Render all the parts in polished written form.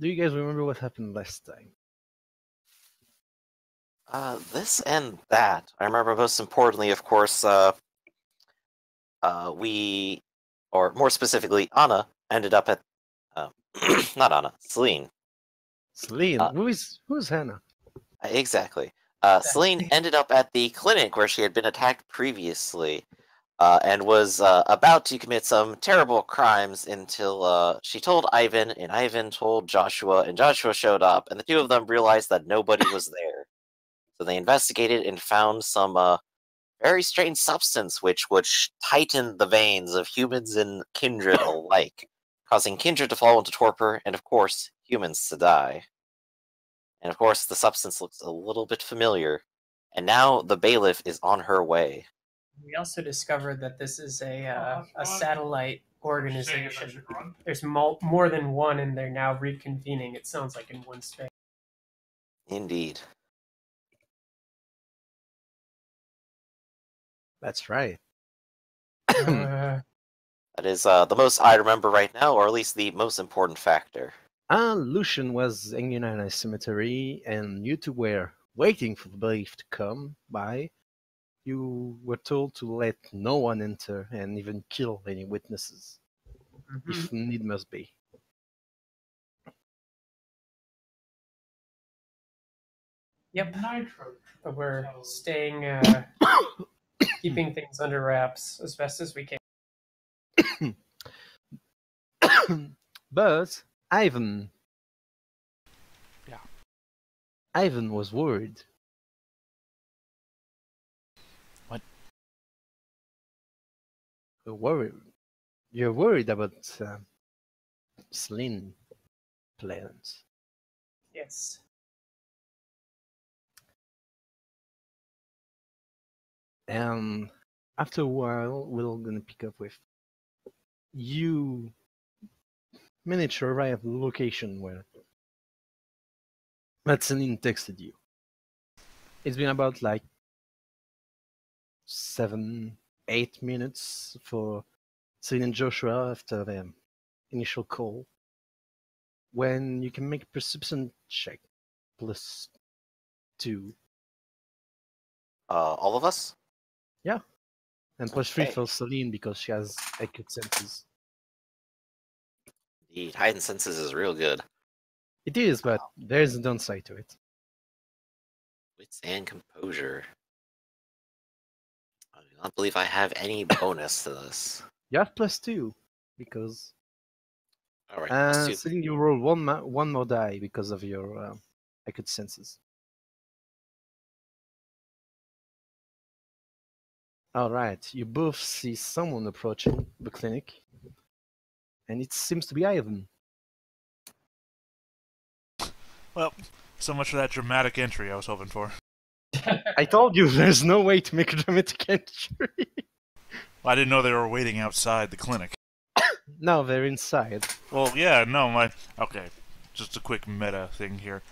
Do you guys remember what happened last time? This and that. I remember most importantly, of course, we, or more specifically, Anna ended up at, not Anna, Celine. Celine, who's Hannah? Exactly. Celine ended up at the clinic where she had been attacked previously, and was about to commit some terrible crimes until she told Ivan, and Ivan told Joshua, and Joshua showed up, and the two of them realized that nobody was there. So they investigated and found some very strange substance which tightened the veins of humans and kindred alike, causing kindred to fall into torpor, and of course, humans to die. And of course, the substance looks a little bit familiar, and now the bailiff is on her way. We also discovered that this is a satellite organization. There's more than one, and they're now reconvening. It sounds like in one space. Indeed. That's right. That is the most I remember right now, or at least the most important factor. Lucian was hanging out in a cemetery, and you two were waiting for the bailiff to come by. You were told to let no one enter and even kill any witnesses, if need must be. Yep. But we're staying, keeping things under wraps as best as we can. But Ivan. Yeah. Ivan was worried. What? You're worried about Celine plans. Yes. And after a while, we're gonna pick up with you managed to arrive at the location where Celine texted you. It's been about like 7-8 minutes for Celine and Joshua after the initial call. When you can make a perception check +2. All of us? Yeah. And +3 Okay. for Celine because she has acute senses. Indeed, heightened senses is real good. It is, but there's a downside to it. Wits and composure. I do not believe I have any bonus to this. You have +2 because Alright, Celine, you roll one more die because of your acute senses. Alright, you both see someone approaching the clinic, and it seems to be Ivan. Well, so much for that dramatic entry I was hoping for. I told you there's no way to make a dramatic entry. Well, I didn't know they were waiting outside the clinic. No, they're inside. Well, yeah, no, okay, just a quick meta thing here.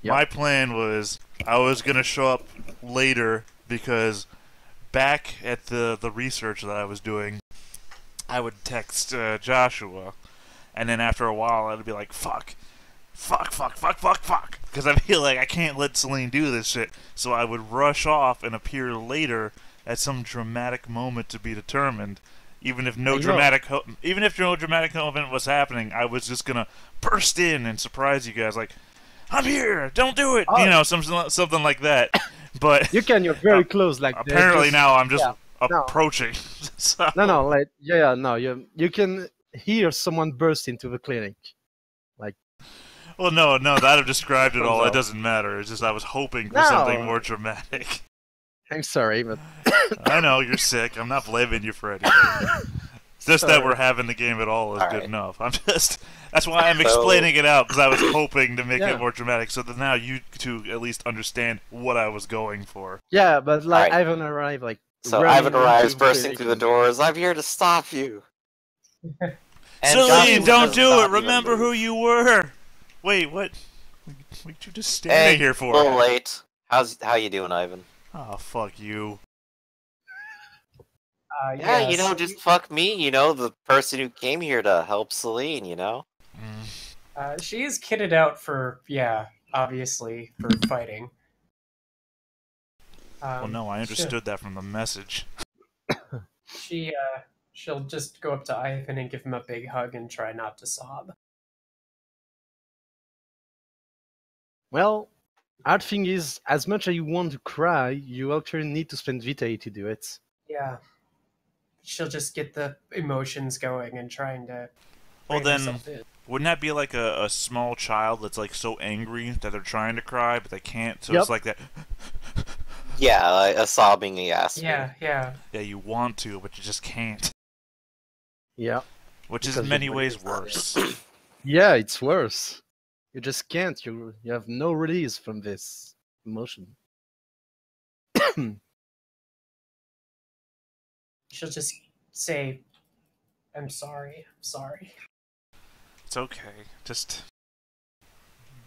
Yep. My plan was I was going to show up later because back at the research that I was doing, I would text Joshua, and then after a while I'd be like, fuck, because I feel like I can't let Celine do this shit, so I would rush off and appear later at some dramatic moment to be determined. Even if no dramatic moment was happening, I was just gonna burst in and surprise you guys, like, I'm here, don't do it, you know, something like that. But you're very close. Like apparently now I'm just approaching. So. No, like no, you can hear someone burst into the clinic, like. Well, no, that have described it all. It doesn't matter. It's just I was hoping for something more dramatic. I'm sorry, but I know you're sick. I'm not blaming you for anything. It's just that we're having the game at all is good enough. That's why I'm explaining it out, because I was hoping to make it more dramatic, so that now you two at least understand what I was going for. Yeah, but like Ivan arrived, like. So Ivan arrives bursting through the doors. I'm here to stop you. Celine, don't do it. Remember who you were. Wait, what? What you just standing here for? A little late. How you doing, Ivan? Oh, fuck you. Yeah, you know, just fuck me, you know, the person who came here to help Celine, you know? She is kitted out for, yeah, obviously, for fighting. Well, no, I She'll, understood that from the message. she'll just go up to Ivan and give him a big hug and try not to sob. Well, hard thing is, as much as you want to cry, you actually need to spend vitae to do it. Yeah. She'll just get the emotions going and trying to Well, rein then, herself in. wouldn't that be like a small child that's like so angry that they're trying to cry but they can't? So Yep. it's like that. Yeah, like a sobbing gasping. Yeah. Yeah, you want to, but you just can't. Yeah. Which is Because in many your ways brain worse. Yeah, it's worse. You just can't. You have no release from this emotion. She'll just say, I'm sorry. It's okay. Just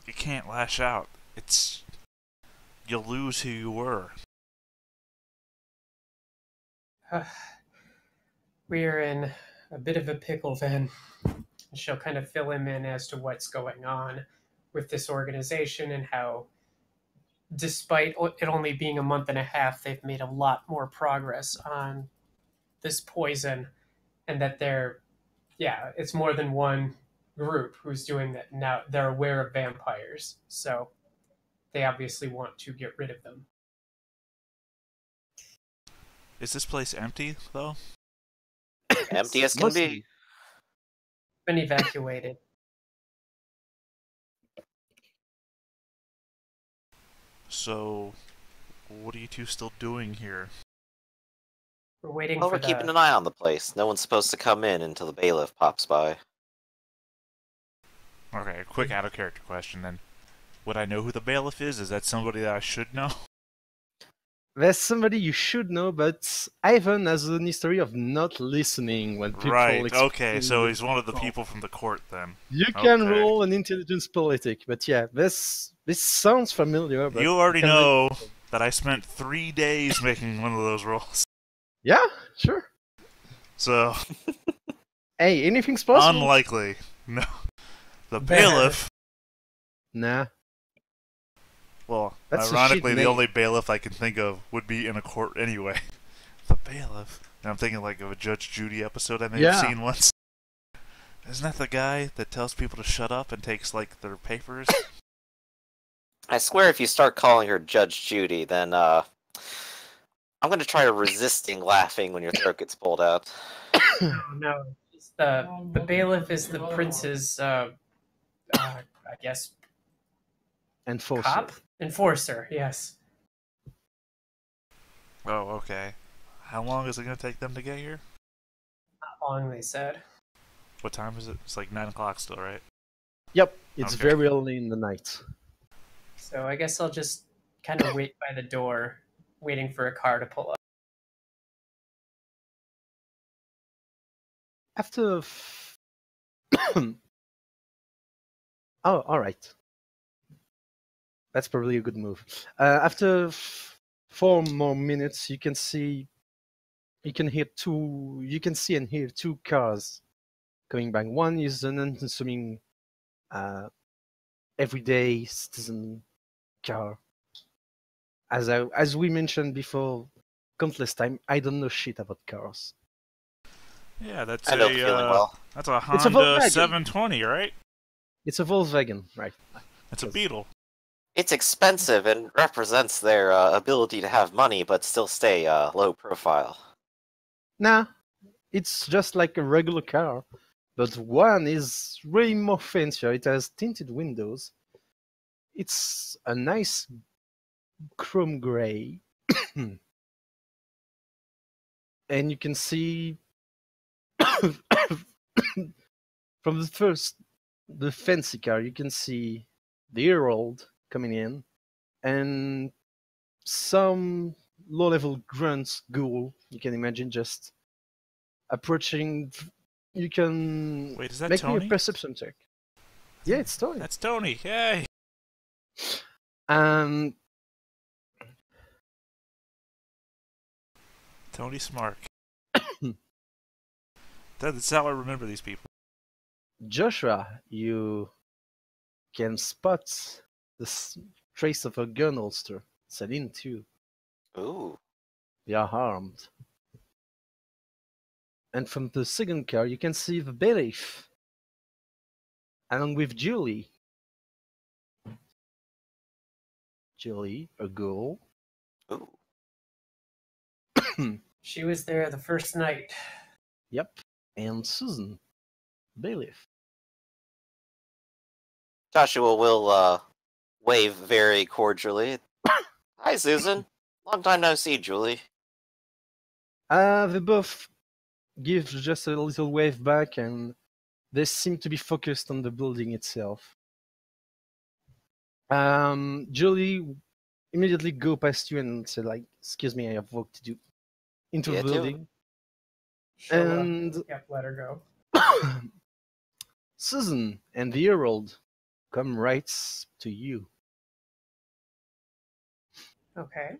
you can't lash out. It's you'll lose who you were. We're in a bit of a pickle then. She'll kind of fill him in as to what's going on with this organization and how, despite it only being a month and a half, they've made a lot more progress on this poison, and that it's more than one group who's doing that now. They're aware of vampires, so they obviously want to get rid of them. Is this place empty though? Empty as can be. Been evacuated. So, what are you two still doing here? We're waiting Well, for we're keeping an eye on the place. No one's supposed to come in until the bailiff pops by. Okay, a quick out of character question then. Would I know who the bailiff is? Is that somebody that I should know? There's somebody you should know, but Ivan has an history of not listening when people Right, explain okay, so the he's one of the protocol. people from the court then. You can Okay. roll an intelligence politic, but yeah, this sounds familiar. But You already can know that I spent 3 days making one of those rolls. Yeah, sure. So, Hey, anything's possible. unlikely. No. The bailiff, Nah, well, That's a ironically, shit the name. only bailiff I can think of would be in a court anyway. The bailiff. And I'm thinking like of a Judge Judy episode I may have Yeah. seen once. Isn't that the guy that tells people to shut up and takes like their papers? I swear if you start calling her Judge Judy, then, I'm gonna try resisting laughing when your throat gets pulled out. No. The bailiff is the prince's, I guess, enforcer. cop? Enforcer, yes. Oh, okay. How long is it going to take them to get here? Not long, they said. What time is it? It's like 9 o'clock still, right? Yep, it's Okay. very early in the night. So I guess I'll just kind of wait by the door, waiting for a car to pull up. After. Oh, all right. That's probably a good move. After 4 more minutes, you can see and hear two cars coming back. One is an unassuming, everyday citizen car. As we mentioned before, countless time, I don't know shit about cars. Yeah, that's I know the feeling well. That's a It's a Honda Volkswagen. 720, right? It's a Volkswagen, right? It's a Beetle. It's expensive and represents their ability to have money but still stay low profile. Nah, it's just like a regular car, but one is way more fancier. It has tinted windows. It's a nice chrome gray. And you can see from the fancy car, you can see the Herald coming in and some low-level grunts ghoul, you can imagine, just approaching. You can Wait, is that make me Tony? a perception check. Yeah, it's Tony. That's Tony. Yay! Um, Tony Smart. That's how I remember these people. Joshua, you can spot the trace of a gun holster. Celine too. Ooh. They are armed. And from the second car, you can see the bailiff, along with Julie. Julie, a girl. Ooh. She was there the first night. Yep. And Susan, bailiff. Joshua will wave very cordially. Hi, Susan. Long time no see, Julie. They both give just a little wave back, and they seem to be focused on the building itself. Julie immediately go past you and say, like, "Excuse me, I have work to do." Into Yeah, the too. building. She'll, And yep, let her go. Susan and the Herald come right to you. Okay.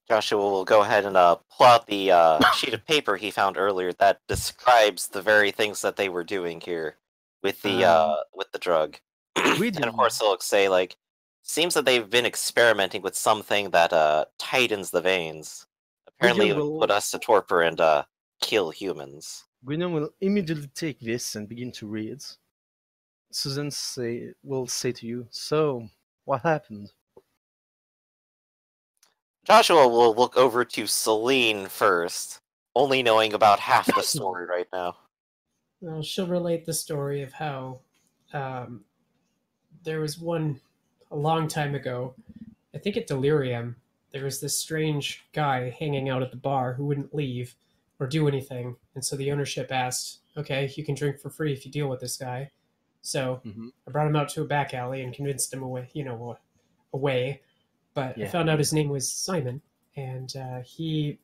Joshua will go ahead and pull out the sheet of paper he found earlier that describes the very things that they were doing here with the drug. And of course, he'll say, like, seems that they've been experimenting with something that tightens the veins. Apparently, it would put us to torpor and kill humans. Guinan will immediately take this and begin to read. Susan will say to you, "So, what happened?" Joshua will look over to Celine first, only knowing about half the story right now. Well, she'll relate the story of how there was a long time ago, I think at Delirium, there was this strange guy hanging out at the bar who wouldn't leave or do anything. And so the ownership asked, okay, you can drink for free if you deal with this guy. So I brought him out to a back alley and convinced him away. But I found out his name was Simon, and he,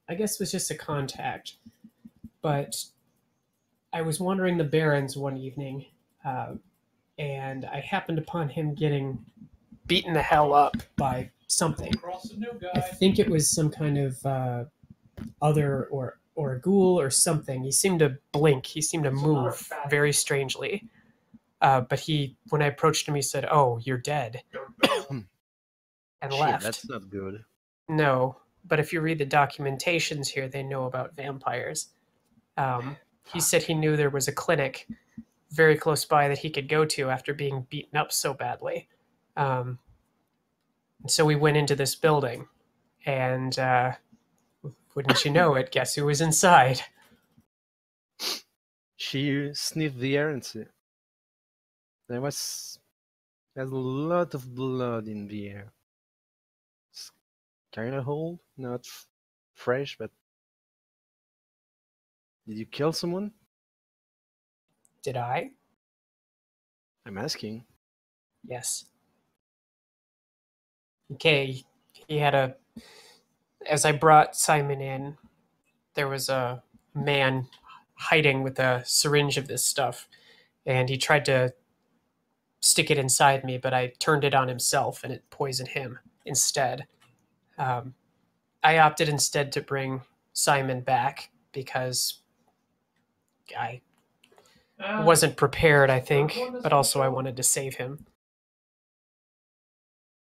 I guess, was just a contact. But I was wandering the Barrens one evening, and I happened upon him getting beaten the hell up by something. I think it was some kind of other or a ghoul or something. He seemed to blink. He seemed to move very strangely. But when I approached him, he said, "Oh, you're dead," and left. That's not good. No, but if you read the documentations here, they know about vampires. He said he knew there was a clinic very close by that he could go to after being beaten up so badly. And so we went into this building, and wouldn't you know it, guess who was inside? She sniffed the air and said, there's a lot of blood in the air. It's kind of old, not fresh, but did you kill someone? Did I? I'm asking. Yes. Okay, as I brought Simon in, there was a man hiding with a syringe of this stuff, and he tried to stick it inside me, but I turned it on himself and it poisoned him instead. I opted instead to bring Simon back because I wasn't prepared, I think, but also I wanted to save him.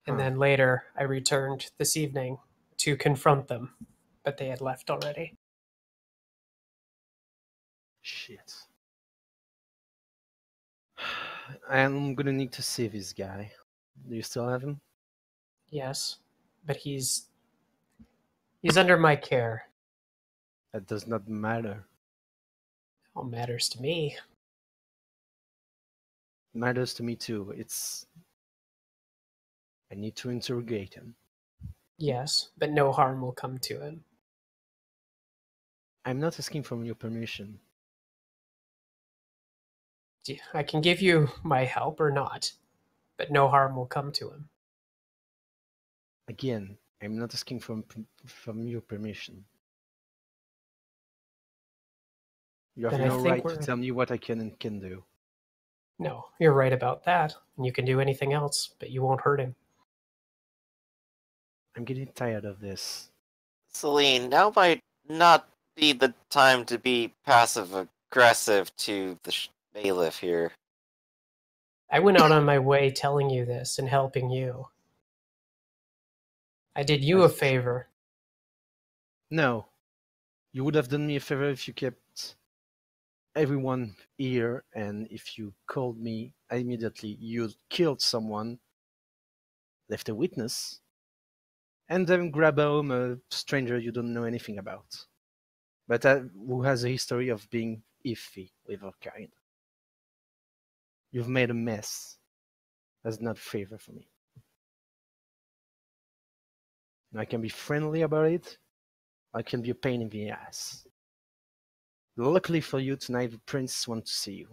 And then later, I returned this evening to confront them, but they had left already. Shit. I'm gonna need to save this guy. Do you still have him? Yes, but he's under my care. That does not matter. All matters to me. It matters to me too. I need to interrogate him. Yes, but no harm will come to him. I'm not asking for your permission. I can give you my help or not, but no harm will come to him. Again, I'm not asking from your permission. You have no right to tell me what I can and can do. No, you're right about that. And you can do anything else, but you won't hurt him. I'm getting tired of this. Celine, now might not be the time to be passive-aggressive to the bailiff here. I went out on my way telling you this and helping you. I did you a favor. No. You would have done me a favor if you kept everyone here, and if you called me immediately, you killed someone, left a witness, and then grab home a stranger you don't know anything about, but who has a history of being iffy with her kind. You've made a mess. That's not a favor for me. I can be friendly about it. I can be a pain in the ass. Luckily for you, tonight the prince wants to see you.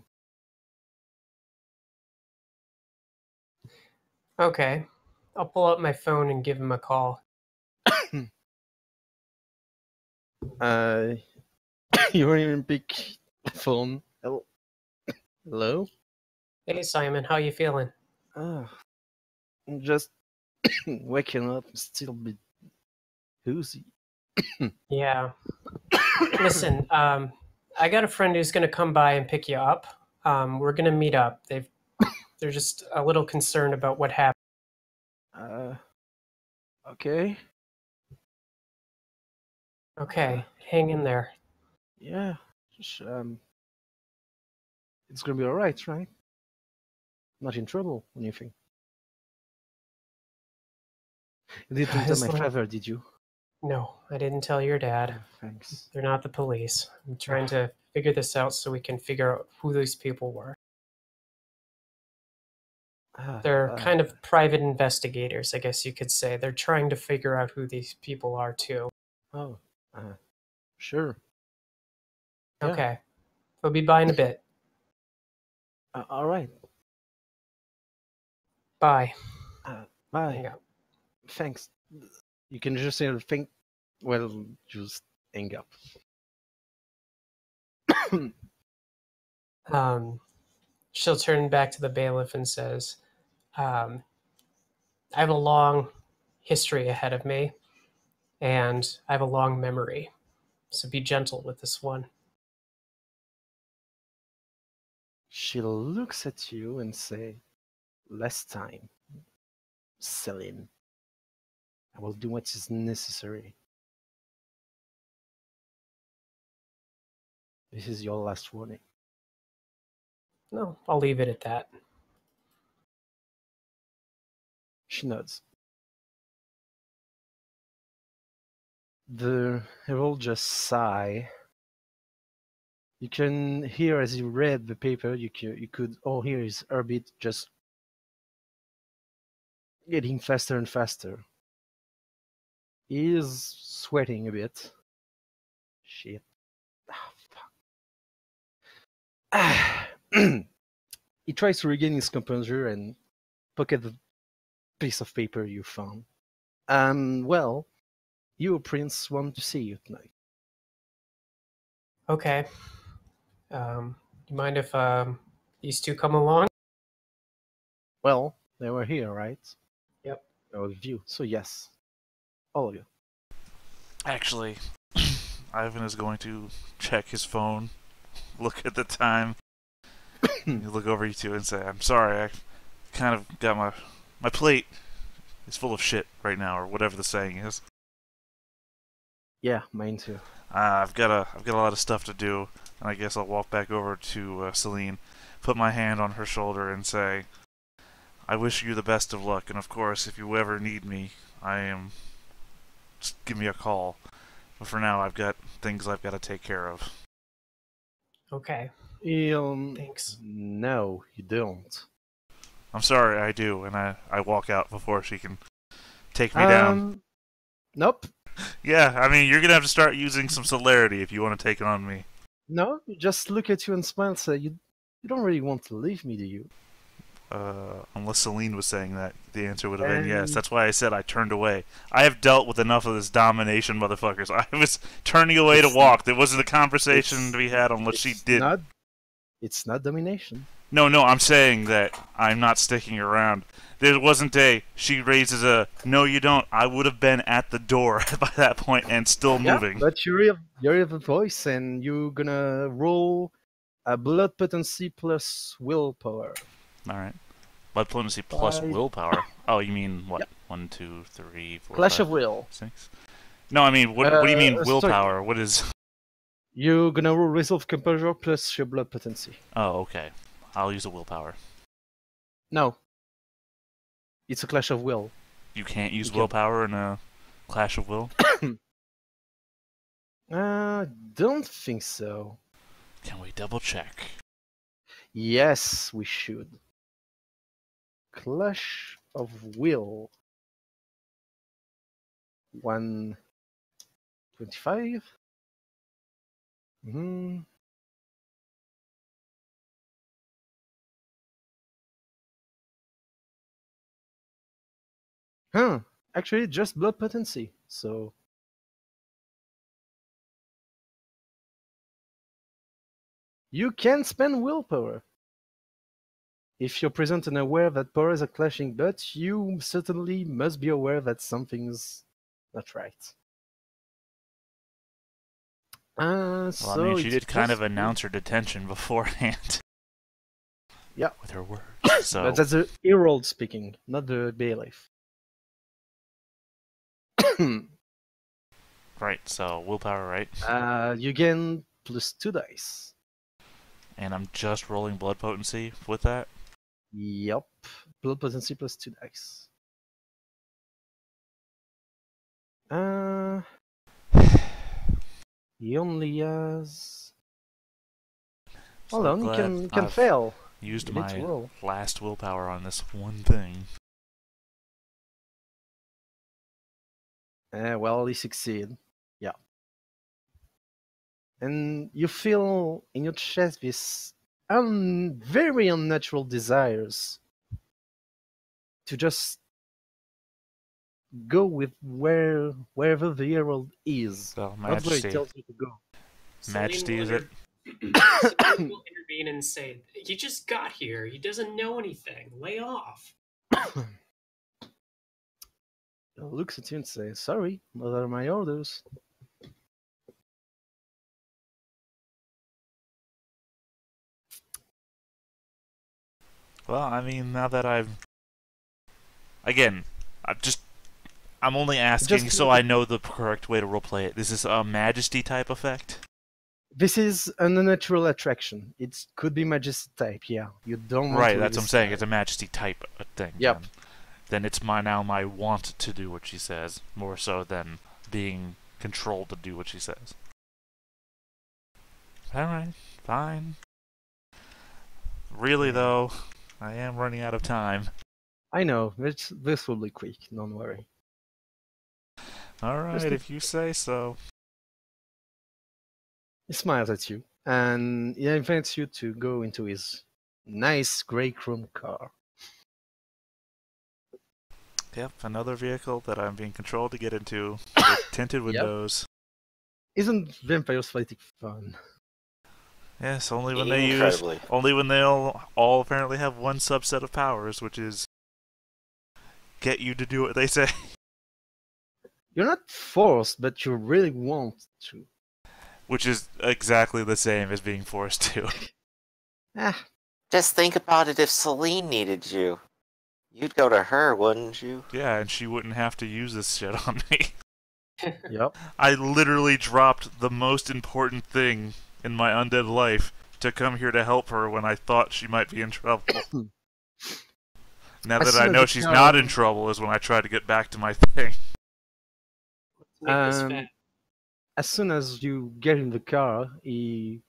Okay. I'll pull up my phone and give him a call. You don't even pick the phone. Hello? Hey, Simon, how you feeling? I'm just waking up, still a bit woozy. Yeah. Listen, I got a friend who's going to come by and pick you up. We're going to meet up. They're just a little concerned about what happened. Okay. Okay, hang in there. Yeah. It's gonna be alright, right? Not in trouble or anything. You didn't tell my father, did you? No, I didn't tell your dad. Thanks. They're not the police. I'm trying to figure this out so we can figure out who these people were. They're kind of private investigators, I guess you could say. They're trying to figure out who these people are, too. Oh, sure. Yeah. Okay. We'll be by in a bit. All right. Bye. Bye. Hang up. Thanks. You can just say think. Well, just hang up. She'll turn back to the bailiff and says, I have a long history ahead of me, and I have a long memory. So be gentle with this one. She looks at you and say, last time, Celine, I will do what is necessary. This is your last warning. No, I'll leave it at that. She nods. The herald just sigh. You can hear as you read the paper, you could all hear his heartbeat just getting faster and faster. He is sweating a bit. Shit. Ah, fuck. He tries to regain his composure and pocket the piece of paper you found. Well, your prince want to see you tonight. Okay. Do you mind if these two come along? Well, they were here, right? Yep. They were with you, so yes. All of you. Actually, Ivan is going to check his phone, look at the time, look over you two and say, I'm sorry, I kind of got my plate is full of shit right now, or whatever the saying is. Yeah, mine too. I've got a lot of stuff to do, and I guess I'll walk back over to Celine, put my hand on her shoulder and say, I wish you the best of luck, and of course, if you ever need me, just give me a call. But for now, I've got things I've got to take care of. Okay. Thanks. No, you don't. I'm sorry, I do, and I walk out before she can take me down. Nope. Yeah, I mean, you're gonna have to start using some celerity if you want to take it on me. No, just look at you and smile and say, you don't really want to leave me, do you? Unless Celine was saying that, the answer would have been yes. That's why I said I turned away. I have dealt with enough of this domination, motherfuckers. I was turning away to walk. There wasn't a conversation to be had on what she did. It's not domination. No, I'm saying that I'm not sticking around. There wasn't she raises a, no you don't. I would have been at the door by that point and still moving. But you have a voice and you're gonna roll a blood potency plus willpower. Alright. Blood potency plus 5. willpower. Oh, you mean what? Yep. 1, 2, 3, 4, Clash 5, of Will. 6? No, I mean, what do you mean Sorry. willpower? What is... You're gonna roll Resolve Composure plus your blood potency. Oh, okay. I'll use a willpower. No. It's a Clash of Will. You can't use You can. willpower in a Clash of Will? Don't think so. Can we double check? Yes, we should. Clash of Will. 125? Hmm. Huh. Actually, just blood potency. So. You can spend willpower. If you're present and aware that powers are clashing, but you certainly must be aware that something's not right. Well, So I mean, she it's did kind of just- announce her detention beforehand. Yeah. With her words. So, But that's the herald speaking, not the bailiff. right, so willpower, right? You gain +2 dice. And I'm just rolling blood potency with that? Yup. Blood potency +2 dice. He only has. Hold So on, you glad can I've fail. used You need to my roll. last willpower on this one thing. Well, he succeed. Yeah. And you feel in your chest this very unnatural desires to just go with wherever the herald is. So, Not where Majesty. it tells you to go. Majesty, is it? Celine will intervene and say, "He just got here. He doesn't know anything. Lay off." He looks at you and says, "Sorry, those are my orders." Well, I mean, now that I've... Again, I'm only asking Just- so I know the correct way to roleplay it. This is a Majesty type effect? This is an unnatural attraction. It could be majesty type, yeah. You don't want Right, to that's what I'm resist saying. that. It's a Majesty type thing. Yep. Then it's now my want to do what she says, more so than being controlled to do what she says. Alright, fine. Really, though, I am running out of time. I know, this will be quick, don't worry. Alright, Just- if you say so. He smiles at you, and he invites you to go into his nice grey chrome car. Yep, another vehicle that I'm being controlled to get into with tinted windows. Isn't vampires fighting fun? Yes, only when Incredibly. they all apparently have one subset of powers, which is get you to do what they say. You're not forced, but you really want to. Which is exactly the same as being forced to. Ah, Just think about it if Celine needed you. You'd go to her, wouldn't you? Yeah, and she wouldn't have to use this shit on me. yep. I literally dropped the most important thing in my undead life to come here to help her when I thought she might be in trouble. Now As that I soon know as she's you not know- in trouble is when I try to get back to my thing. Make this Um, fat. As soon as you get in the car, he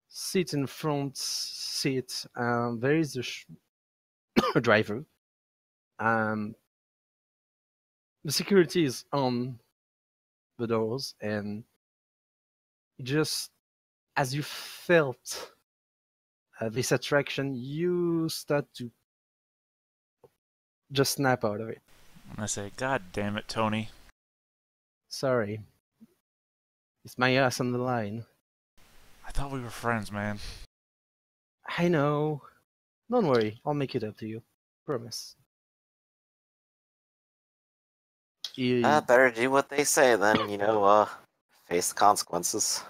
sits in front seat. There is a driver. The security is on the doors, and just as you felt this attraction, you start to just snap out of it. And I say, God damn it, Tony. Sorry. It's my ass on the line. I thought we were friends, man. I know. Don't worry, I'll make it up to you. Promise. Better do what they say then, face the consequences.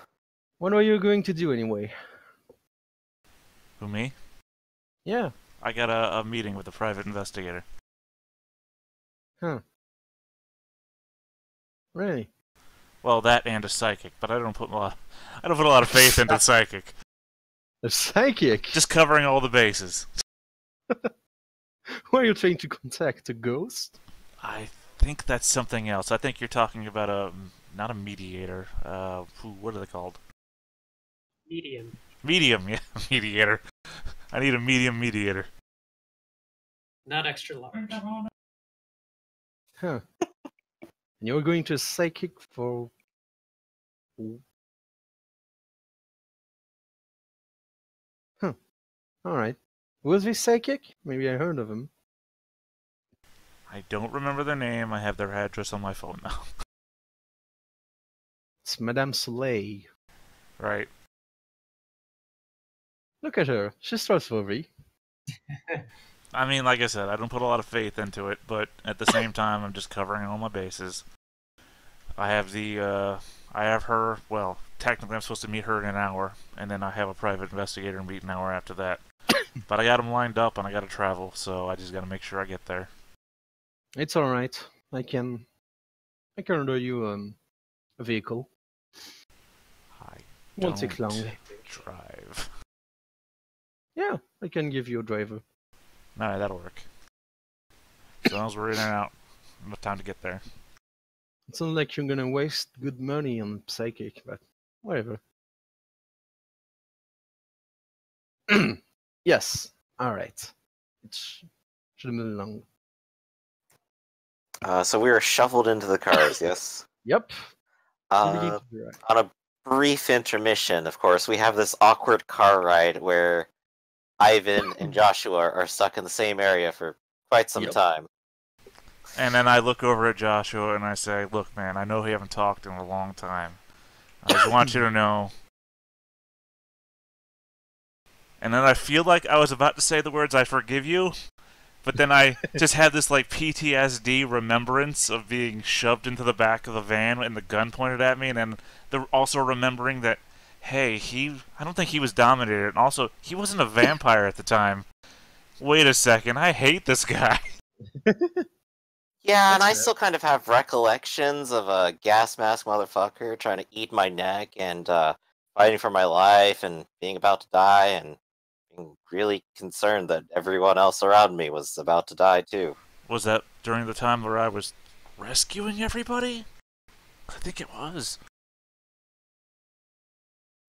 What are you going to do anyway? Who, me? Yeah. I got a meeting with a private investigator. Huh. Really? Well, that and a psychic, but I don't put a lot of faith into psychic. A psychic? Just covering all the bases. Who are you trying to contact? A ghost? I think that's something else. I think you're talking about not a mediator. What are they called? Medium. Medium, yeah, mediator. I need a medium mediator. Not extra large. Huh. And you're going to a psychic for... Huh. Alright. Who was this psychic? Maybe I heard of him. I don't remember their name. I have their address on my phone now. It's Madame Soleil. Right. Look at her. She's trustworthy. I mean, like I said, I don't put a lot of faith into it, but at the same time, I'm just covering all my bases. I have her, well, technically I'm supposed to meet her in an hour, and then I have a private investigator meet an hour after that. But I got them lined up, and I got to travel, so I just got to make sure I get there. It's alright. I can order you a vehicle. I Won't take long. Drive. Yeah, I can give you a driver. Alright, that'll work. As long as we're in and out, enough time to get there. It sounds like you're gonna waste good money on psychic, but whatever. Yes, alright. It should move along. So we were shuffled into the cars, yes? Yep. On a brief intermission, of course, we have this awkward car ride where Ivan and Joshua are stuck in the same area for quite some time. And then I look over at Joshua and I say, look, man, I know we haven't talked in a long time. I just want you to know. And then I feel like I was about to say the words, I forgive you. But then I just had this like PTSD remembrance of being shoved into the back of the van and the gun pointed at me. And then also remembering that, hey, I don't think he was dominated. And also, he wasn't a vampire at the time. Wait a second, I hate this guy. Yeah, and I still kind of have recollections of a gas mask motherfucker trying to eat my neck and fighting for my life and being about to die and being really concerned that everyone else around me was about to die too. Was that during the time where I was rescuing everybody? I think it was.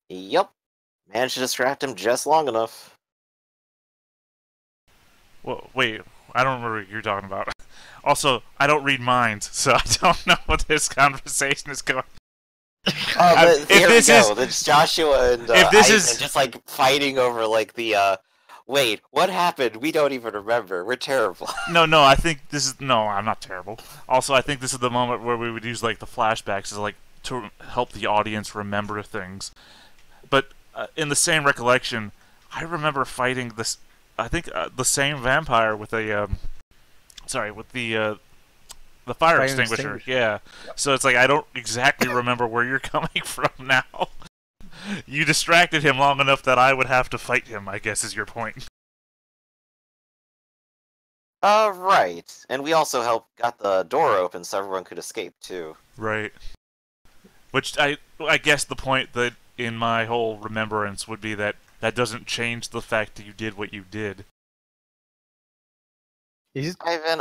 Yep. Managed to distract him just long enough. Well, wait, I don't remember what you're talking about. Also, I don't read minds, so I don't know what this conversation is going. Oh, here we go. It's Joshua and Ivan just like fighting over like the. Wait, what happened? We don't even remember. We're terrible. No, I think this is I'm not terrible. Also, I think this is the moment where we would use like the flashbacks as like to help the audience remember things. But in the same recollection, I remember fighting this. I think the same vampire with a. With the fire extinguisher. Yeah. Yep. So it's like I don't exactly remember where you're coming from now. You distracted him long enough that I would have to fight him, I guess is your point. Right. And we also got the door open so everyone could escape too. Right. Which I guess the point that in my whole remembrance would be that doesn't change the fact that you did what you did. Ivan,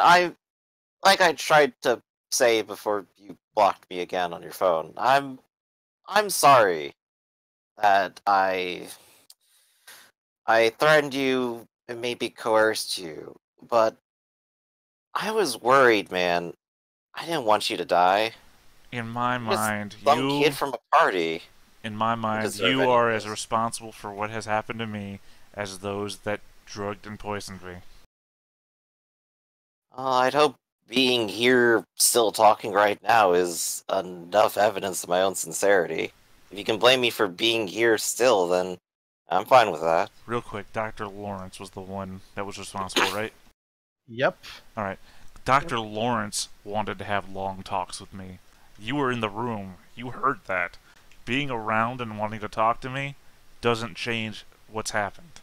like I tried to say before you blocked me again on your phone, I'm sorry that I threatened you and maybe coerced you, but I was worried, man. I didn't want you to die. In my mind, some kid from a party. In my mind, you are as responsible for what has happened to me as those that drugged and poisoned me. I'd hope being here still talking right now is enough evidence of my own sincerity. If you can blame me for being here still, then I'm fine with that. Real quick, Dr. Lawrence was the one that was responsible, right? Yep. Alright. Dr. Lawrence wanted to have long talks with me. You were in the room. You heard that. Being around and wanting to talk to me doesn't change what's happened.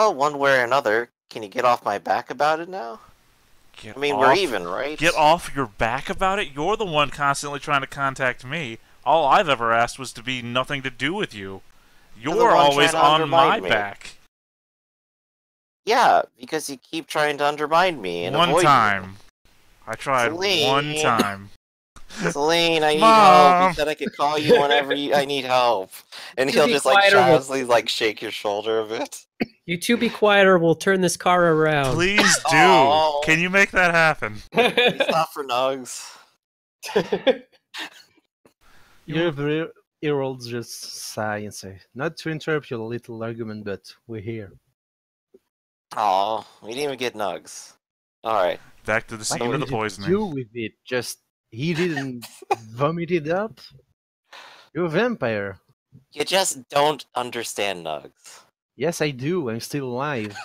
Oh, one way or another. Can you get off my back about it now? I mean, we're even, right? Get off your back about it? You're the one constantly trying to contact me. All I've ever asked was to be nothing to do with you. You're always on my back. Yeah, because you keep trying to undermine me and avoid me. One time. I tried one time. Celine, I need help. You said I could call you whenever I need help. And he'll just like shamelessly like shake your shoulder a bit. You two be quiet or we'll turn this car around. Please do. Oh. Can you make that happen? Please stop for nugs. Your heralds just sigh and say, "Not to interrupt your little argument, but we're here." Oh, we didn't even get nugs. Alright. Back to the scene of the poisoning. What did you do with it? Just eat it and vomit it up? You're a vampire. You just don't understand nugs. Yes, I do. I'm still alive.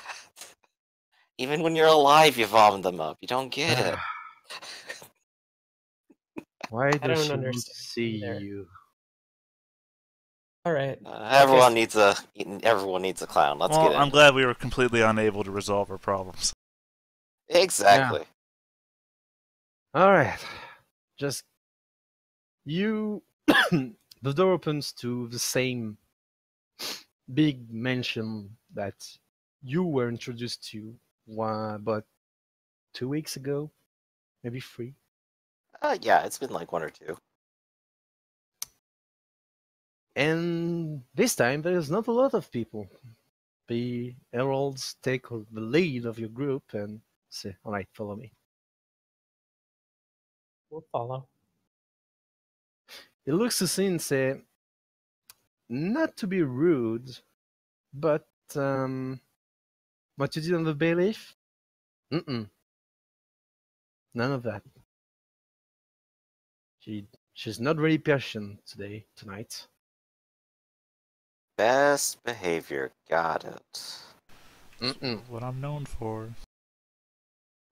Even when you're alive, you vomit them up. You don't get it. Why does she understand see you? All right. Everyone needs a clown. Let's get it. I'm glad we were completely unable to resolve our problems. Exactly. Yeah. All right. Just you. The door opens to the same big mansion that you were introduced to about 2 weeks ago, maybe 3. Yeah, it's been like 1 or 2. And this time there's not a lot of people. The heralds take the lead of your group and say, "All right, follow me." We'll follow. He looks to see and say, "Not to be rude, but what you did on the bailiff? None of that. She's not really patient tonight." Best behavior. Got it. That's what I'm known for.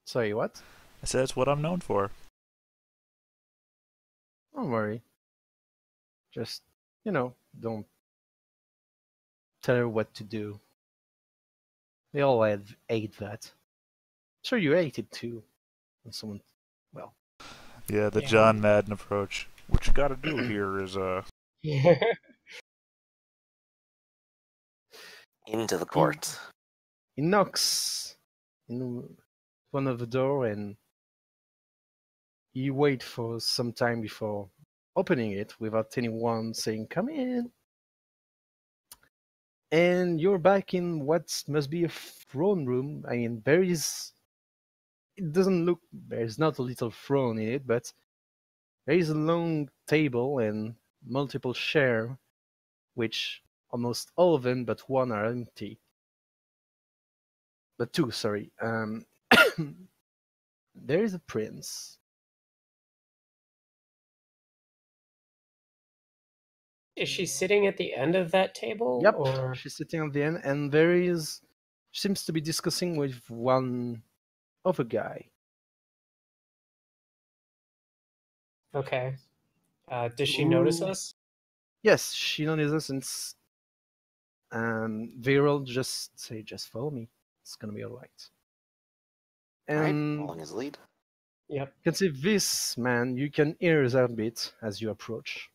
Sorry, what? I said it's what I'm known for. Don't worry. Just, don't tell her what to do. They all hate that. Sure, you hate it too. When someone, well. Yeah, the John Madden approach. What you gotta do here is, Into the court. He knocks in one of the door and you wait for some time before opening it without anyone saying, "Come in." And you're back in what must be a throne room. I mean, there's not a little throne in it, but there is a long table and multiple chairs, which almost all of them but one are empty. But 2, sorry. There is a prince. Is she sitting at the end of that table? Yep, or... she's sitting on the end, and seems to be discussing with one other guy. Okay. Does she notice us? Yes, she notices and Viral just say, "Just follow me. It's gonna be alright." And following his lead. Yep. You can see this man, you can hear his heartbeat as you approach.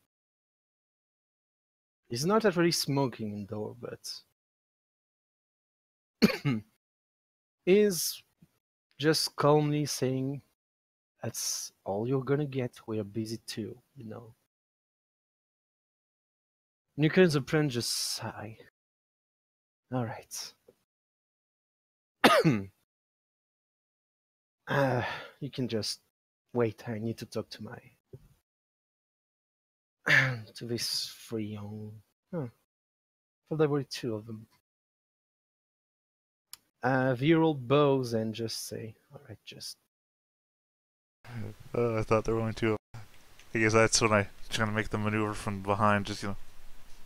He's not actually smoking indoor, but he's just calmly saying, "That's all you're gonna get. We're busy too, Nicholas the prince just sigh. All right. You can just wait. I need to talk to to this 3 young. Well, there were 2 of them. Viral bows and just say, "All right, just." I thought there were only 2. I guess that's when I trying to make the maneuver from behind. Just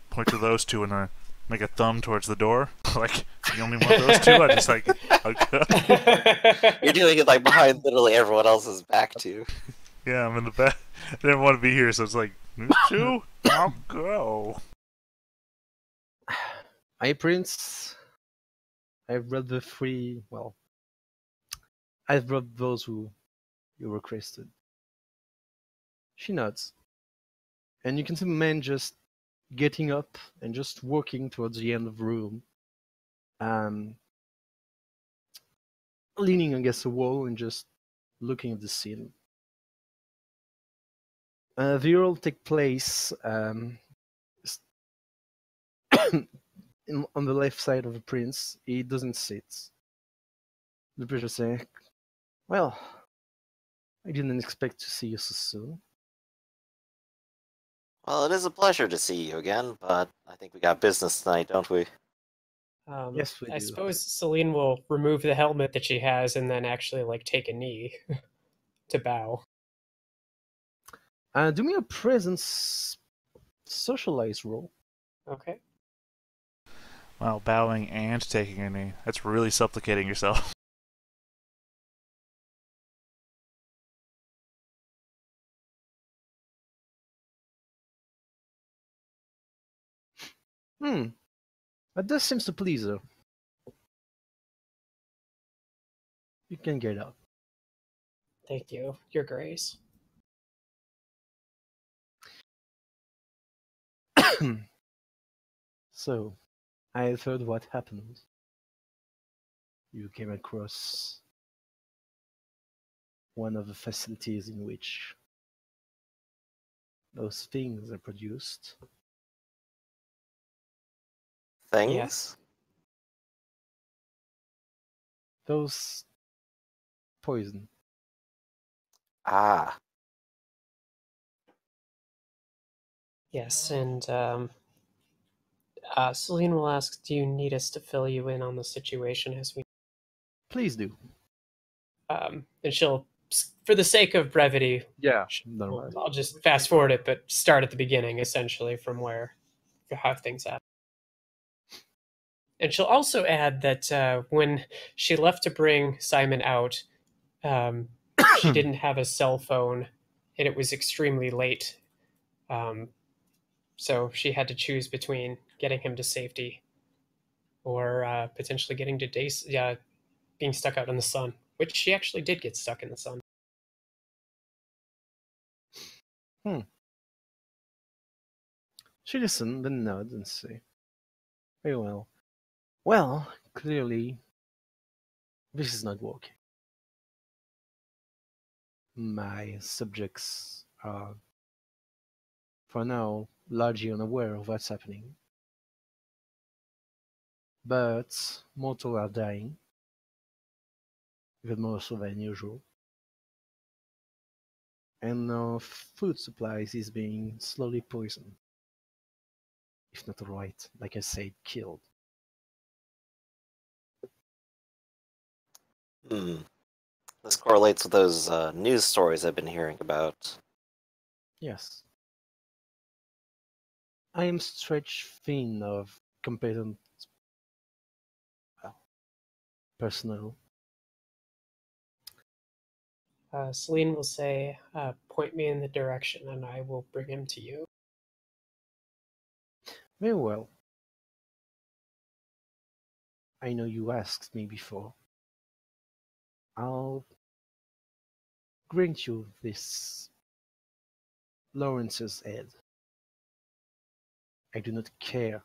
point to those 2 and make a thumb towards the door. Like, you only want those 2? I just You're doing it like behind literally everyone else's back too. Yeah, I'm in the back. I didn't want to be here, so it's like, "These 2? I'll go." "Hi, Prince. I've read the three. Well, I've read those who you requested. She nods, and you can see the man just getting up and just walking towards the end of the room, um, leaning against the wall and just looking at the ceiling. The oral take place on the left side of the prince. He doesn't sit. The priest say, "Well, I didn't expect to see you so soon." Well, it is a pleasure to see you again, but I think we got business tonight, don't we? Yes, we I do. suppose Celine will remove the helmet that she has and then actually like take a knee to bow. Do me a presence socialize roll. Okay. Wow, bowing and taking a knee. That's really supplicating yourself. But this seems to please her. You can get up. Thank you, Your Grace. So, I've heard what happened. You came across one of the facilities in which those things are produced. Things? Yes. Those poison. Ah, Yes, and Celine will ask, "Do you need us to fill you in on the situation as we?" Please do. And she'll, for the sake of brevity, Yeah. I'll just fast forward it, but start at the beginning, essentially, from how things happen. And she'll also add that when she left to bring Simon out, she didn't have a cell phone, and it was extremely late. So she had to choose between getting him to safety or potentially getting to being stuck out in the sun, which she actually did get stuck in the sun. She listened, then nodded and said, "Very well. Well, clearly, this is not working. My subjects are, for now, largely unaware of what's happening. But mortal are dying, even more so than usual. And our food supplies is being slowly poisoned. If not right, like I said, killed." This correlates with those news stories I've been hearing about. Yes. I am stretched thin of competent personnel. Celine will say, "Point me in the direction, and I will bring him to you." Very well. I know you asked me before. I'll grant you this Lawrence's head. I do not care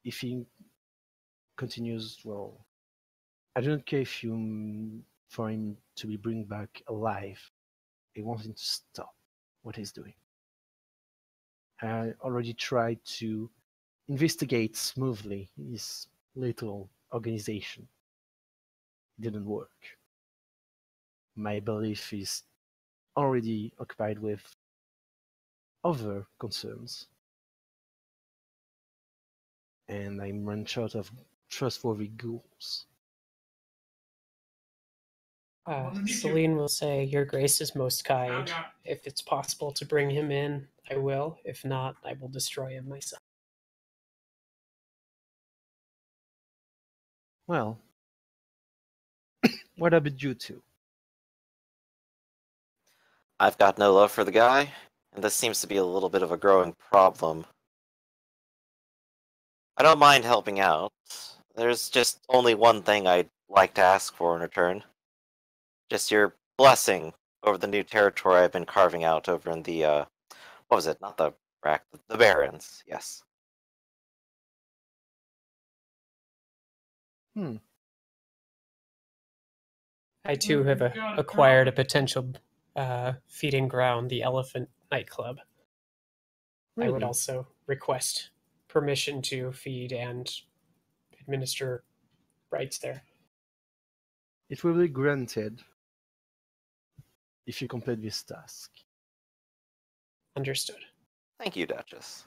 if he continues, well, I do not care if you for him to be bring back alive. I want him to stop what he's doing. I already tried to investigate smoothly his little organization. It didn't work. My belief is already occupied with other concerns. And I'm run short of trustworthy ghouls. Celine will say, "Your Grace is most kind. If it's possible to bring him in, I will. If not, I will destroy him myself." Well, what about you two? I've got no love for the guy, and this seems to be a little bit of a growing problem. I don't mind helping out, There's just only one thing I'd like to ask for in return. Just your blessing over the new territory I've been carving out over in the, what was it? Not the rack, the Barrens, yes. I too have acquired a potential feeding ground, the Elephant Nightclub. I would Really? also request permission to feed and administer rights there. It will be granted if you complete this task. Understood. Thank you, Duchess.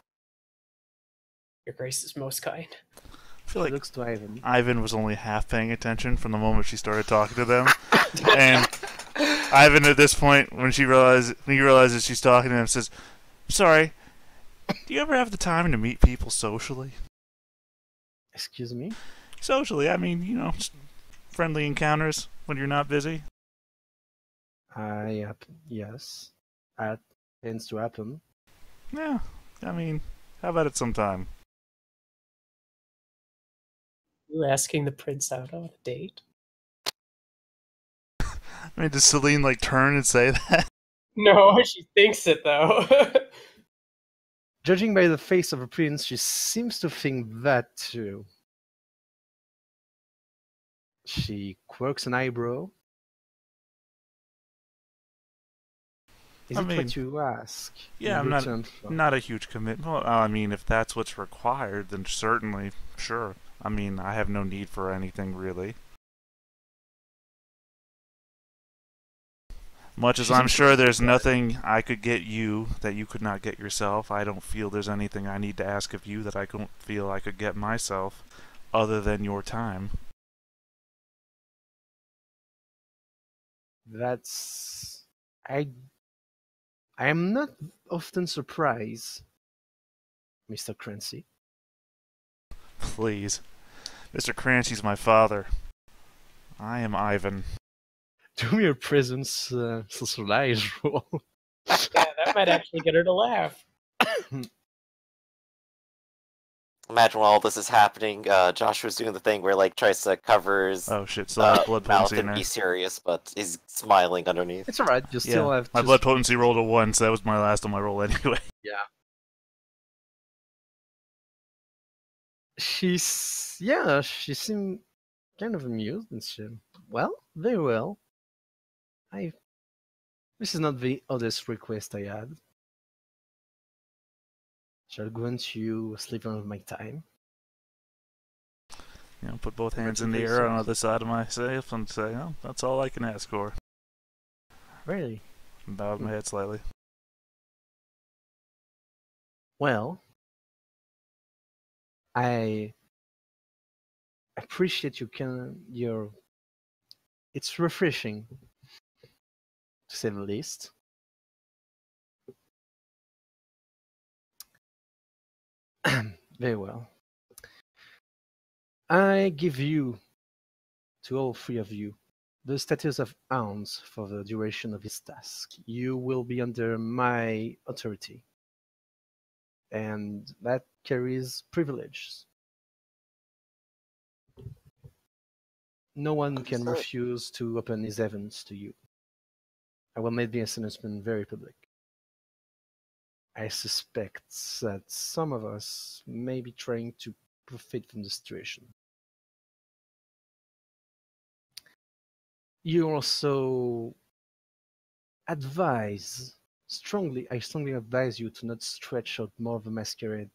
Your grace is most kind. I feel She like looks to Ivan. Ivan was only half paying attention from the moment she started talking to them, and Ivan at this point, when he realizes she's talking to him, says, "Sorry, do you ever have the time to meet people socially?" Excuse me? Socially, I mean, just friendly encounters when you're not busy. Yes. That tends to happen. Yeah, I mean, how about it sometime? You asking the prince out on a date? I mean, does Celine turn and say that? No, she thinks it though. Judging by the face of the prince, she seems to think that too. She quirks an eyebrow. Is it what you ask? Yeah, in I'm return for? not a huge commitment. Well, I mean, if that's what's required, then certainly, sure. I mean, I have no need for anything really. Much as I'm sure there's nothing I could get you that you could not get yourself, I don't feel there's anything I need to ask of you that I don't feel I could get myself, other than your time. That's... I am not often surprised, Mr. Crancy. Please. Mr. Crancy's my father. I am Ivan. Do me a presence socialize roll. Yeah, that might actually get her to laugh. Imagine while all this is happening, Joshua's doing the thing where tries to cover his Oh shit, so I have blood mouth potency in and there. be serious, but is smiling underneath. It's alright, you still have my blood potency rolled a 1, so that was my last on my roll anyway. Yeah. She seemed kind of amused and said, well, very well. This is not the oddest request I had. Shall grant you a sliver of my time. Put both hands in the air on the other side of myself and say, oh, that's all I can ask for. Really? Bowed my head slightly. Well, I appreciate your... It's refreshing, to say the least. Very well. I give you, to all three of you, the status of hounds for the duration of this task. You will be under my authority, and that carries privileges. No one can refuse to open his heavens to you. I will make the announcement very public. I suspect that some of us may be trying to profit from the situation. You also I strongly advise you to not stretch out more of a masquerade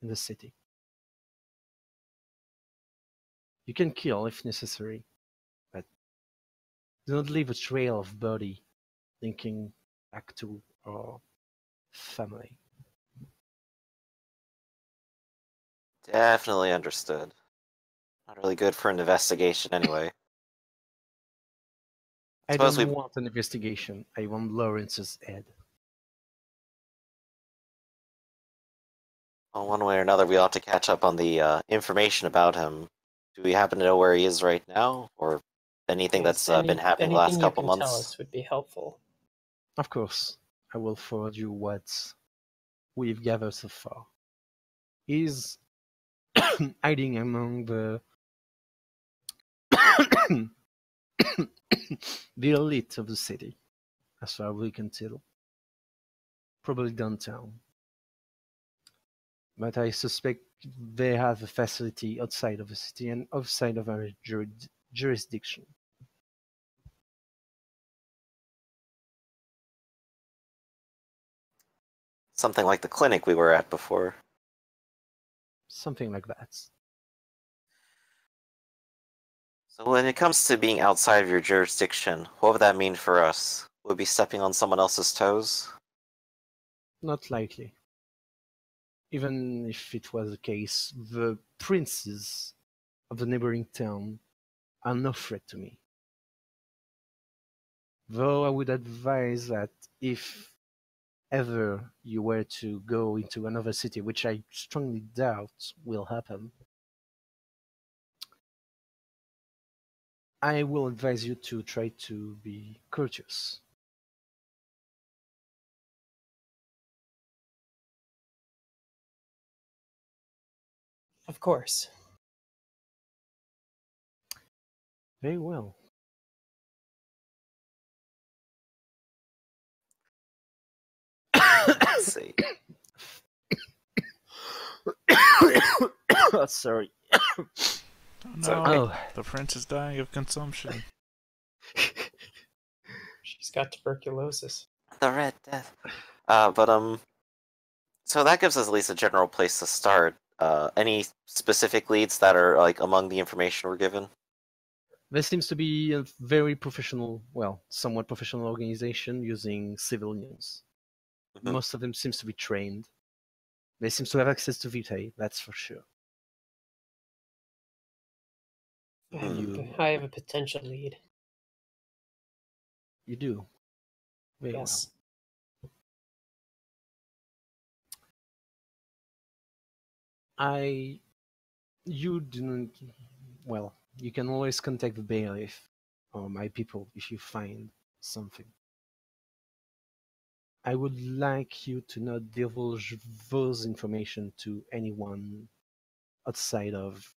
in the city. You can kill if necessary, but do not leave a trail of body linking back to our family. Definitely understood. Not really good for an investigation anyway. I Suppose don't we- want an investigation. I want Lawrence's head. Well, one way or another, we ought to catch up on the information about him. Do we happen to know where he is right now, or anything that's been happening the last couple months? Tell us would be helpful. Of course, I will forward you what we've gathered so far. He's hiding among the the elite of the city, as far as we can tell. Probably downtown. But I suspect they have a facility outside of the city and outside of our jurisdiction. Something like the clinic we were at before. Something like that. So when it comes to being outside of your jurisdiction, what would that mean for us? Would we be stepping on someone else's toes? Not likely. Even if it was the case, the princes of the neighboring town are no threat to me. Though I would advise that if ever you were to go into another city, which I strongly doubt will happen, I will advise you to try to be courteous. Of course. Very well. Let's see. Oh, sorry. No, Oh. the prince is dying of consumption. She's got tuberculosis. The Red Death. So that gives us at least a general place to start. Any specific leads that are like among the information we're given? There seems to be a very professional, well, somewhat professional organization using civilians. Mhm. Most of them seems to be trained. They seem to have access to Vitae, that's for sure. I have a potential lead. You do. Very Yes. well. You didn't. Well, you can always contact the bailiff or my people if you find something. I would like you to not divulge those information to anyone outside of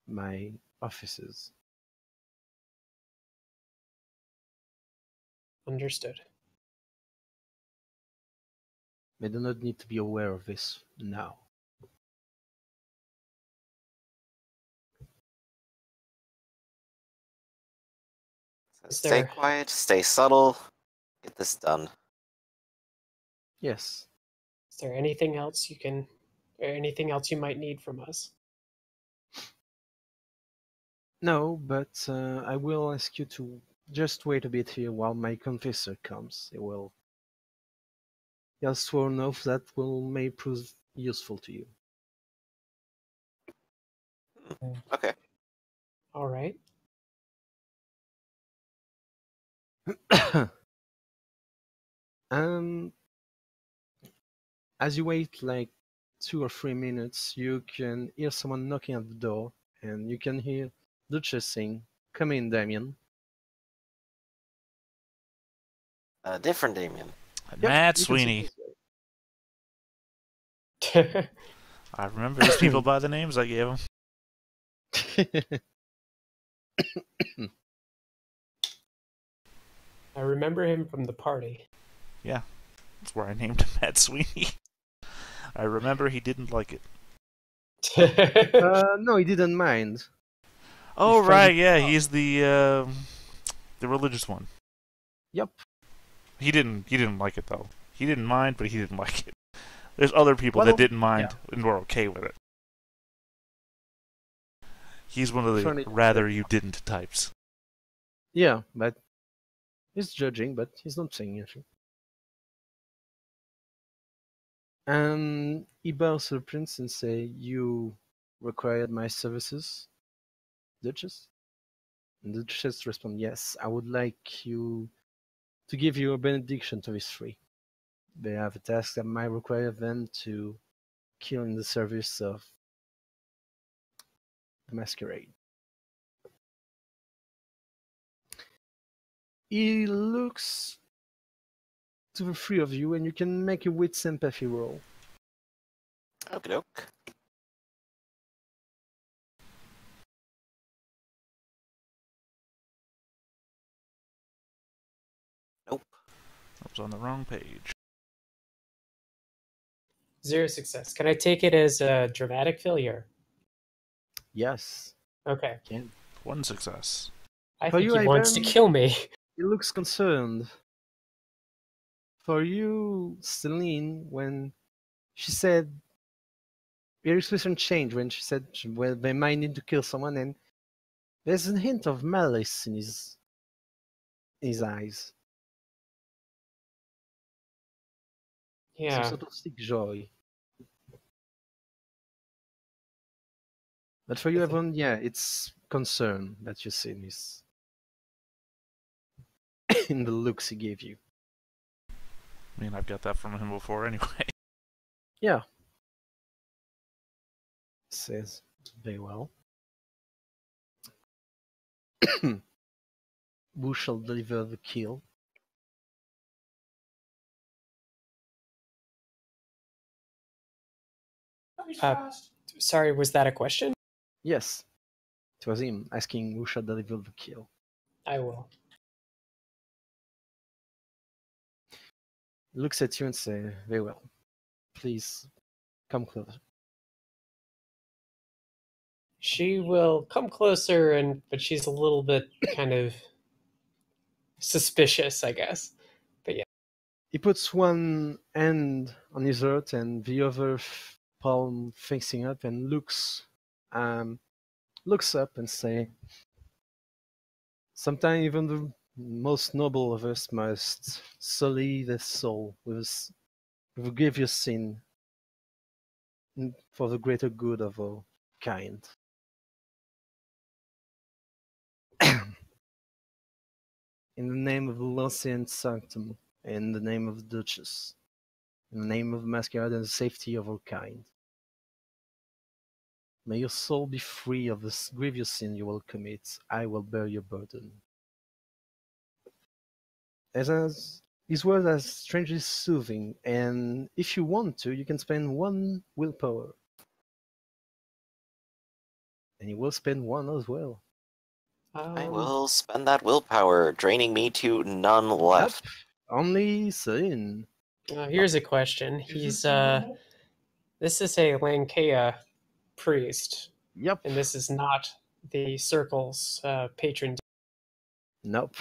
my offices. Understood. They do not need to be aware of this now. Stay quiet, stay subtle, get this done. Yes. Is there anything else or anything else you might need from us? No, but I will ask you to just wait a bit here while my confessor comes. He has sworn oath that may prove useful to you. Okay. All right. um, as you wait like 2 or 3 minutes, you can hear someone knocking at the door, and you can hear Duchess saying, "Come in, Damien." Different Damien. Matt you can sit Sweeney. this I remember these people by the names I gave them. way. I remember him from the party. Yeah, that's where I named him Matt Sweeney. I remember he didn't like it. No, he didn't mind. Oh He found right, it- yeah, he's the religious one. Yep. He didn't like it though. He didn't mind, but he didn't like it. There's other people Well, that didn't mind yeah. and were okay with it. He's one of the Funny. rather you didn't types. Yeah, but he's judging, but he's not saying anything. And he bows to the prince and say, "You required my services, Duchess?" And the Duchess responds, "Yes, I would like you to give you a benediction to these three. They have a task that might require them to kill in the service of the masquerade." He looks to the three of you, and you can make a wit sympathy roll. Okie doke. was on the wrong page. 0 success. Can I take it as a dramatic failure? Yes. Okay. Can. 1 success. I For think you, he wants to Ivan, kill me. he looks concerned. For you, Celine, when she said your expression changed when she said well, they might need to kill someone, and there's a hint of malice in his eyes. Some Yeah. sort of sick joy. But for you, I think- Evan, yeah, it's concern that you see in his in the looks he gave you. I mean, I've got that from him before anyway. Yeah. Says very well. Who shall deliver the kill? Sorry, was that a question? Yes. It was him asking who shall deliver the kill. I will. He looks at you and says, very well. Please come closer. She will come closer, but she's a little bit kind of suspicious, I guess. But yeah. He puts one hand on his heart and the other palm facing up and looks up and say, sometimes even the most noble of us must sully their soul with a grievous sin for the greater good of all kind. In the name of the Lucian Sanctum, in the name of the Duchess, in the name of the Masquerade and the safety of all kind, may your soul be free of this grievous sin you will commit. I will bear your burden. As his words are strangely soothing, and if you want to, you can spend 1 willpower. And you will spend 1 as well. I will spend that willpower, draining me to none Yep. left. Only Celine. Here's a question. He's this is a Lankea priest, Yep. and this is not the circle's patron. Nope.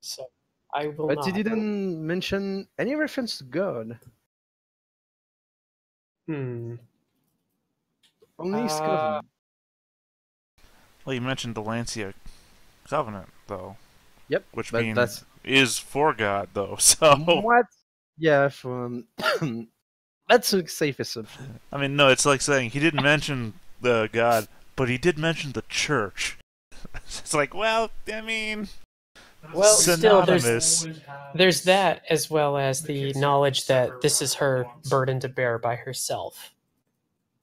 So I will But not. he didn't mention any reference to God. Hmm. Only his covenant. Well, you mentioned the Lancia Covenant, though. Yep. Which but means that's is for God, though. So what? Yeah, from that's a safe assumption. I mean, no, it's like saying he didn't mention the God, but he did mention the church. It's like, well, I mean, Well, still, synonymous. there's that as well as the knowledge that this is her burden to bear by herself.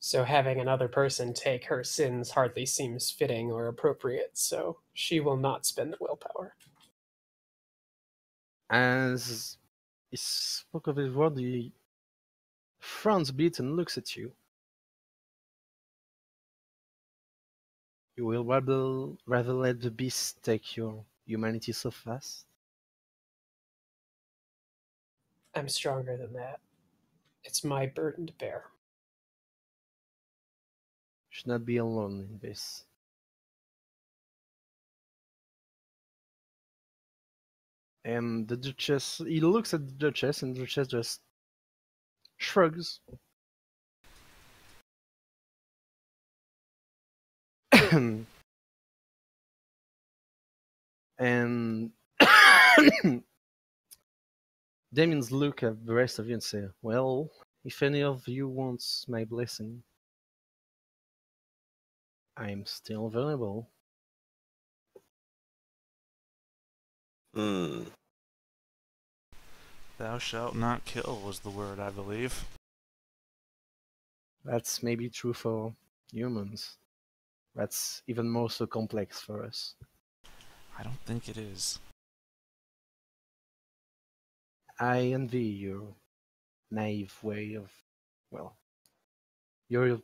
So having another person take her sins hardly seems fitting or appropriate. So she will not spend the willpower. As he spoke of his word, he frowns a bit and looks at you. You will rather let the beast take your humanity so fast? I'm stronger than that. It's my burden to bear. You should not be alone in this. And the Duchess, he looks at the Duchess, and the Duchess just shrugs. And Damien's look at the rest of you and say, well, if any of you wants my blessing, I'm still vulnerable. Hmm. Thou shalt not kill was the word, I believe. That's maybe true for humans. That's even more so complex for us. I don't think it is. I envy your naive way of, well, you're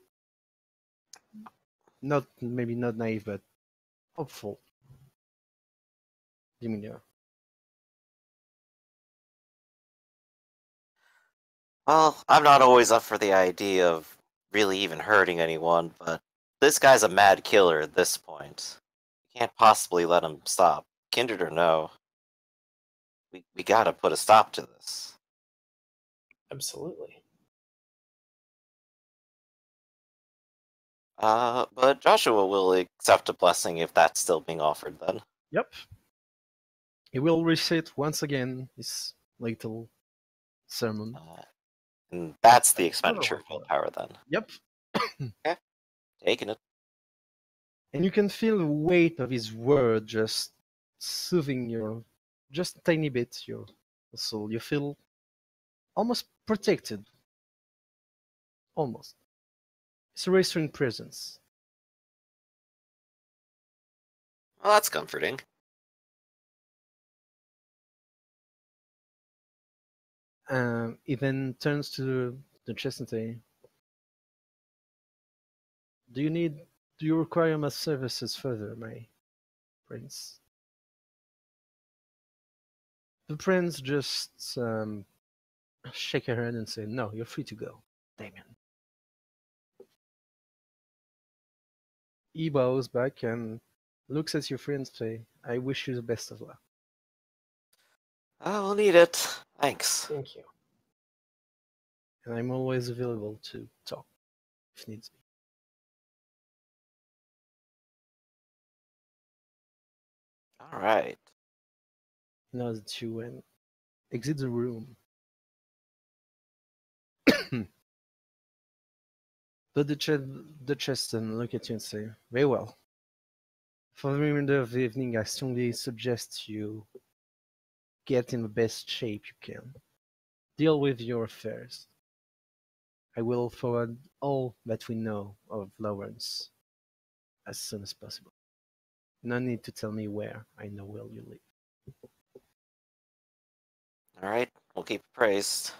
not, maybe not naive, but hopeful. Demeanor. Well, I'm not always up for the idea of really even hurting anyone, but this guy's a mad killer at this point. Can't possibly let him stop. Kindred or no, we gotta put a stop to this. Absolutely. But Joshua will accept a blessing if that's still being offered then. Yep. He will recite once again his little sermon. And that's the expenditure of willpower then. Yep. Taking it. And you can feel the weight of his word just soothing your, just a tiny bit, your soul. You feel almost protected. Almost. It's a reassuring presence. Well, that's comforting. He then turns to the chest and says, Do you require my services further, my prince? The prince just shake her head and say, No, you're free to go, Damien. He bows back and looks at your friend and say, I wish you the best of luck. I will need it. Thanks. Thank you. And I'm always available to talk if needs be. Alright. Now that you exit the room, the Duchess then look at you and say, Very well. For the remainder of the evening, I strongly suggest you get in the best shape you can. Deal with your affairs. I will forward all that we know of Lawrence as soon as possible. No need to tell me where. I know where you live. Alright, we'll keep it praised.